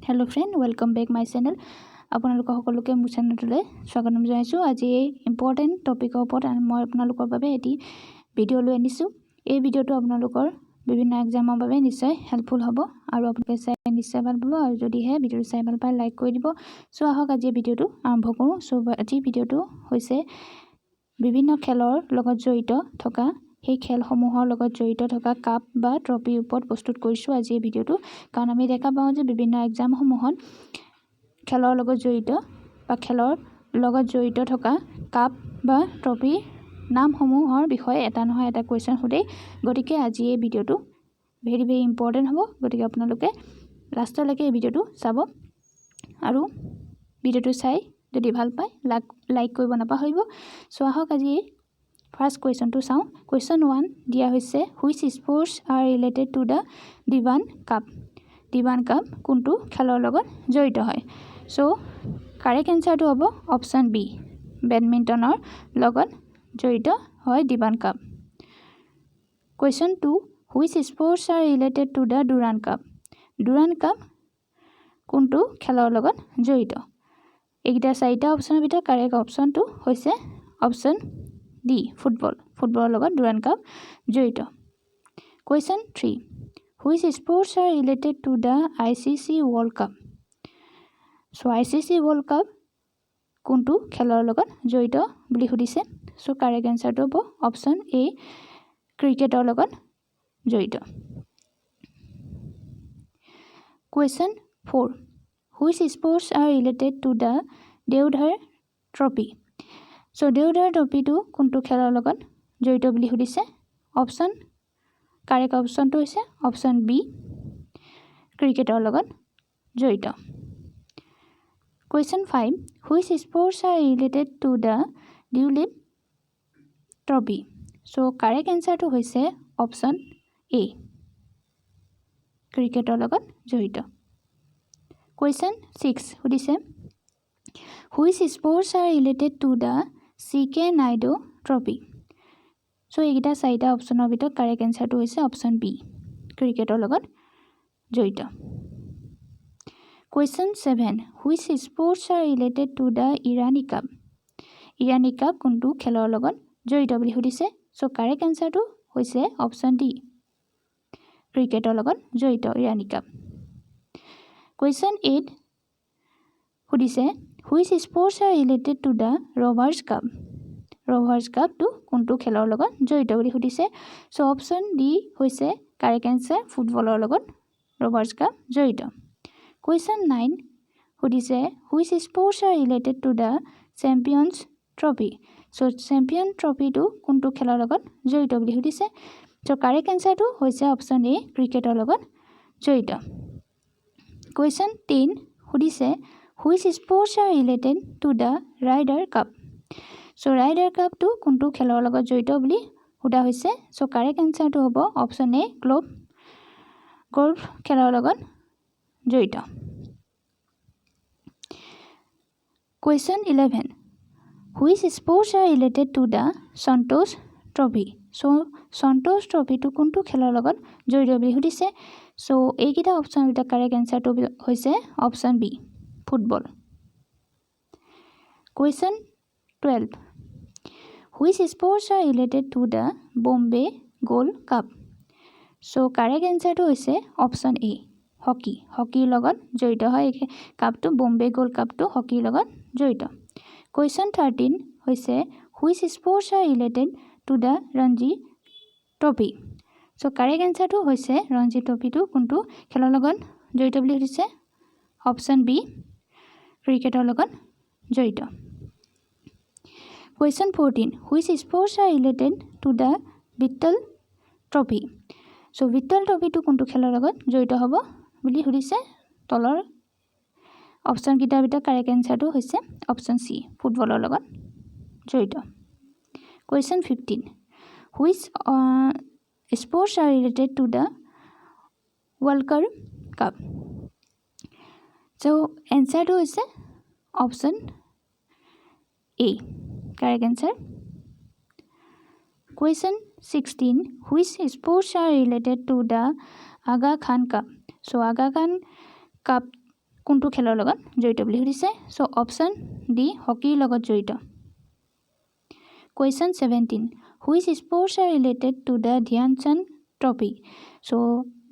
Hello friend welcome back my channel আপোনালোক সকলোকে মোৰ চেনেললৈ স্বাগতম জনাইছো। আজি এই ইম্পৰ্টেন্ট টপিকৰ ওপৰত মই আপোনালোকৰ বাবে এটি ভিডিঅ' লৈ আনিছো। এই ভিডিঅ'টো আপোনালোকৰ বিভিন্ন এক্সামৰ বাবে নিশ্চয় হেল্পফুল হ'ব আৰু আপোনালোকে চাই নিশ্চয় ভাল পাব আৰু যদিহে ভিডিঅ'টো চাই ভাল পায় লাইক কৰি দিব। সো আহক আজি ভিডিঅ'টো আৰম্ভ কৰোঁ। সো আজি ভিডিঅ'টো হৈছে বিভিন্ন খেলৰ লগত জড়িত থকা সেই খেলসমূহৰ লগত জড়িত থকা কাপ বা ট্ৰফিৰ ওপৰত প্ৰস্তুত কৰিছোঁ আজি এই ভিডিঅ'টো। কাৰণ আমি দেখা পাওঁ যে বিভিন্ন এক্সামসমূহত খেলৰ লগত জড়িত বা খেলৰ লগত জড়িত থকা কাপ বা ট্ৰফিৰ নামসমূহৰ বিষয়ে এটা নহয় এটা কুৱেশ্যন সোধে। গতিকে আজি এই ভিডিঅ'টো ভেৰি ইম্পৰ্টেণ্ট হ'ব। গতিকে আপোনালোকে লাষ্টলৈকে এই ভিডিঅ'টো চাব আৰু ভিডিঅ'টো চাই যদি ভাল পায় লাইক কৰিব নাপাহৰিব। সো আহক আজি ফাৰ্ষ্ট কুৱেশ্যনটো চাওঁ। কুৱেশ্যন 1 দিয়া হৈছে which sports are related to the Diwan cup. Diwan cup কোনটো খেলৰ লগত জড়িত হয়। সো কাৰেক্ট এনচাৰটো হ'ব অপশ্যন বি, বেডমিণ্টনৰ লগত জড়িত হয় Diwan cup. Question 2 which sports are related to the Durand cup. Durand cup কোনটো খেলৰ লগত জড়িত। এইকেইটা চাৰিটা অপশ্যনৰ ভিতৰত কাৰেক্ট অপশ্যনটো হৈছে অপশ্যন ডি, ফুটবল। ফুটবলৰ লগত ডুৰাণ্ড কাপ জড়িত। Question 3 which sports are related to the ICC world cup. So ICC world cup কোনটো খেলৰ লগত জড়িত বুলি সুধিছে। সো কাৰেক্ট এনচাৰটো হ'ব অপশ্যন এ, ক্ৰিকেটৰ লগত জড়িত। Question 4 which sports are related to the Deodhar trophy. So Deodhar ট্ৰফিটো কোনটো খেলৰ লগত জড়িত বুলি সুধিছে। অপশ্যন কাৰেক্ট অপশ্যনটো হৈছে অপশ্যন বি, ক্ৰিকেটৰ লগত জড়িত। Question 5 which sports are related to the Duleep trophy. So correct এনচাৰটো হৈছে অপশ্যন এ, ক্ৰিকেটৰ লগত জড়িত। কুৱেশ্যন 6 সুধিছে which sports are related to the CK Naidu trophy. So এইকেইটা চাৰিটা অপশ্যনৰ ভিতৰত কাৰেক্ট এনচাৰটো হৈছে অপশ্যন বি, ক্ৰিকেটৰ লগত জড়িত। Question 7 which sports are related to the Irani cup. Irani cup কোনটো খেলৰ লগত জড়িত বুলি সুধিছে। সো কাৰেক্ট এনচাৰটো হৈছে অপশ্যন ডি, ক্ৰিকেটৰ লগত জড়িত ইৰাণী কাপ। কুৱেশ্যন 8 সুধিছে which sports are related to the Rovers cup. Rovers কাপটো কোনটো খেলৰ লগত জড়িত বুলি সুধিছে। সো অপশ্যন ডি হৈছে কাৰেক্ট এনচাৰ, ফুটবলৰ লগত ৰভাৰ্ছ কাপ জড়িত। কুৱেশ্যন 9 সুধিছে which sports are related to the champions trophy. So champion ট্ৰফিটো কোনটো খেলৰ লগত জড়িত বুলি সুধিছে। সো কাৰেক্ট এনচাৰটো হৈছে অপশ্যন এ, ক্ৰিকেটৰ লগত জড়িত। কুৱেশ্যন 10 সুধিছে which sports are related to the Ryder cup. So Ryder কাপটো কোনটো খেলৰ লগত জড়িত বুলি সোধা হৈছে। সো কাৰেক্ট এনচাৰটো হ'ব অপশ্যন এ, গল্ফ খেলৰ লগত জড়িত। Question 11 which sports are related to the Santosh trophy. So Santosh ট্ৰফিটো কোনটো খেলৰ লগত জড়িত বুলি সুধিছে। সো এইকেইটা অপশ্যনৰ ভিতৰত কাৰেক্ট এনচাৰটো হৈছে option B, football. Question 12 which sports are related to the Bombay Gold Cup. So correct এনচাৰটো হৈছে অপশ্যন এ, হকী। হকীৰ লগত জড়িত হয় এই কাপটো, বম্বে গ'ল্ড কাপটো হকীৰ লগত জড়িত। কুৱেশ্যন 13 হৈছে which sports are related to the Ranji Trophy. So correct এনচাৰটো হৈছে ৰঞ্জী ট্ৰফিটো কোনটো খেলৰ লগত জড়িত বুলি সুধিছে। অপশ্যন বি, ক্ৰিকেটৰ লগত জড়িত। Question 14 which sports are related to the Beighton Trophy. So Beighton ট্ৰফিটো কোনটো খেলৰ লগত জড়িত হ'ব বুলি সুধিছে। তলৰ অপশ্যনকেইটাৰ ভিতৰত কাৰেক্ট এনচাৰটো হৈছে অপশ্যন চি, ফুটবলৰ লগত জড়িত। Question 15 which sports are related to the Walker Cup. So এনচাৰটো হৈছে option A, correct answer. Question 16 which sports are related to the Aga Khan Cup. So Aga Khan Cup কোনটো খেলৰ লগত জড়িত বুলি সুধিছে সো অপশন ডি হকিৰ লগত জড়িত Question 17 Which sports are related to the Dhyan Chand Trophy so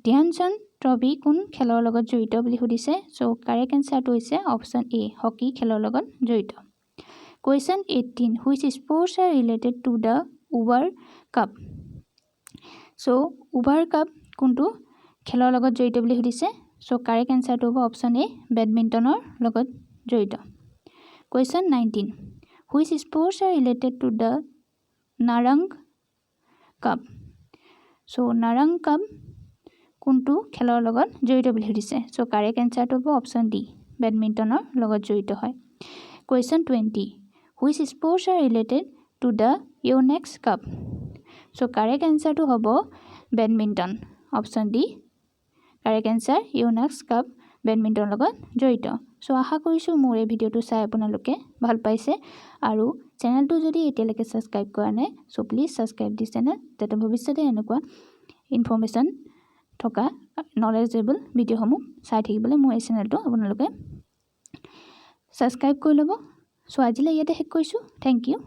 Dhyan Chand Trophy কোন খেলৰ লগত জড়িত বুলি সুধিছে সো কাৰেক্ট আনসাৰটো হৈছে অপশন এ হকি খেলৰ লগত জড়িত Question 18 Which sports are related to the Uber Cup so Uber Cup কোনটো খেলৰ লগত জড়িত বুলি সুধিছে সো কাৰেক্ট আনসাৰটো হ'ব অপশন এ বেডমিণ্টনৰ লগত জড়িত Question 19 Which sports are related to the Narang Cup so Narang Cup কোনটো খেলৰ লগত জড়িত বুলি সুধিছে সো কাৰেক্ট আনসাৰটো হ'ব অপশন ডি বেডমিণ্টনৰ লগত জড়িত হয় Question 20 Which sports are related to the Yonex Cup so correct আনসাৰটো হ'ব badminton option D correct answer Yonex Cup বেডমিণ্টনৰ লগত জড়িত সো আশা কৰিছো মোৰ এই ভিডিওটো চাই আপোনালোকে ভাল পাইছে আৰু চেনেলটো যদি এতিয়ালৈকে সাবস্ক্ৰাইব কৰা নাই so please subscribe this channel যাতে ভৱিষ্যতে এনেকুৱা ইনফৰমেশন থকা নলেজেবল ভিডিওসমূহ চাই থাকিবলৈ মোৰ এই চেনেলটো আপোনালোকে সাবস্ক্ৰাইব কৰি ল'ব সো আজিলৈ ইয়াতে শেষ কৰিছো থ্যাংক ইউ